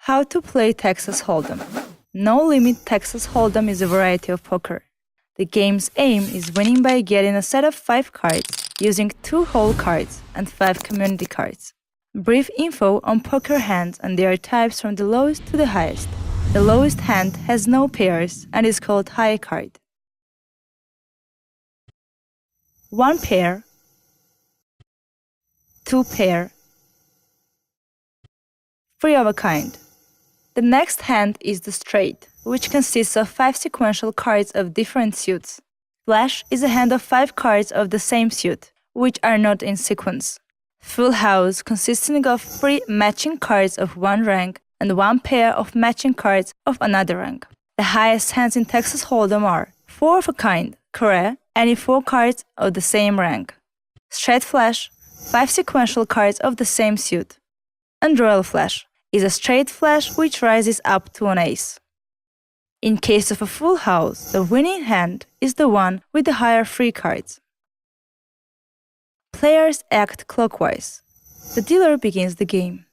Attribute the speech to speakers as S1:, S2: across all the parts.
S1: How to play Texas Hold'em. No Limit Texas Hold'em is a variety of poker. The game's aim is winning by getting a set of 5 cards, using 2 whole cards and 5 community cards. Brief info on poker hands and their types from the lowest to the highest. The lowest hand has no pairs and is called high card. 1 pair, 2 pair, 3 of a kind. The next hand is the straight, which consists of 5 sequential cards of different suits. Flush is a hand of 5 cards of the same suit, which are not in sequence. Full house consisting of 3 matching cards of one rank and 1 pair of matching cards of another rank. The highest hands in Texas Hold'em are 4 of a kind, Korea, any 4 cards of the same rank. Straight flush, 5 sequential cards of the same suit. And royal flush is a straight flush which rises up to an ace. In case of a full house, the winning hand is the one with the higher free cards. Players act clockwise. The dealer begins the game.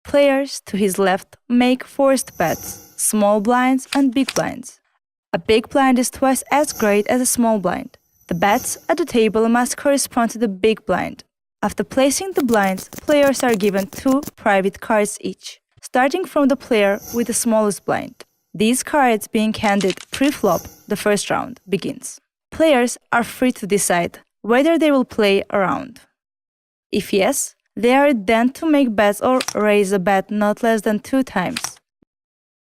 S1: Players to his left make forced bets, small blinds and big blinds. A big blind is twice as great as a small blind. The bets at the table must correspond to the big blind. After placing the blinds, players are given 2 private cards each, starting from the player with the smallest blind. These cards being handed pre-flop, the first round begins. Players are free to decide whether they will play a round. If yes, they are then to make bets or raise a bet not less than 2 times.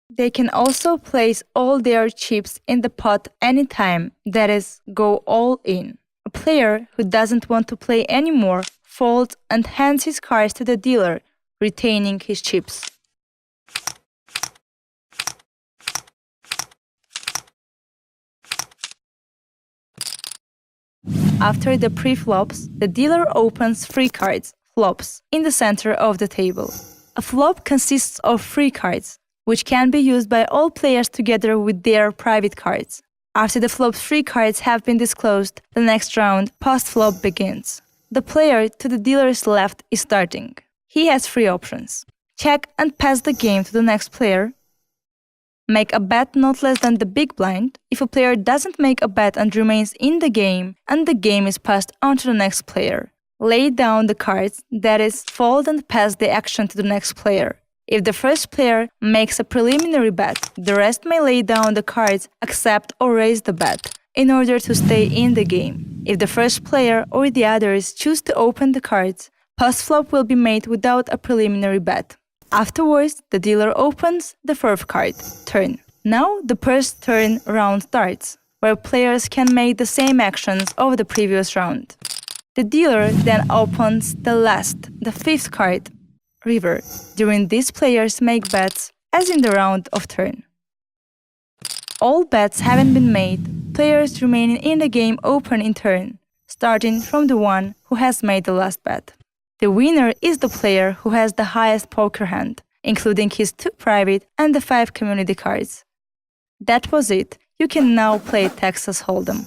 S1: They can also place all their chips in the pot anytime, that is, go all in. A player who doesn't want to play anymore folds and hands his cards to the dealer, retaining his chips. After the pre-flops, the dealer opens 3 cards, flops, in the center of the table. A flop consists of 3 cards, which can be used by all players together with their private cards. After the flop's 3 cards have been disclosed, the next round, post-flop, begins. The player to the dealer's left is starting. He has 3 options. Check and pass the game to the next player. Make a bet not less than the big blind. If a player doesn't make a bet and remains in the game, and the game is passed on to the next player. Lay down the cards, that is, fold and pass the action to the next player. If the first player makes a preliminary bet, the rest may lay down the cards, accept or raise the bet, in order to stay in the game. If the first player or the others choose to open the cards, post-flop will be made without a preliminary bet. Afterwards, the dealer opens the 4th card, turn. Now the first turn round starts, where players can make the same actions of the previous round. The dealer then opens the 5th card, river. During this, players make bets, as in the round of turn. All bets having been made, players remaining in the game open in turn, starting from the one who has made the last bet. The winner is the player who has the highest poker hand, including his 2 private and the 5 community cards. That was it. You can now play Texas Hold'em.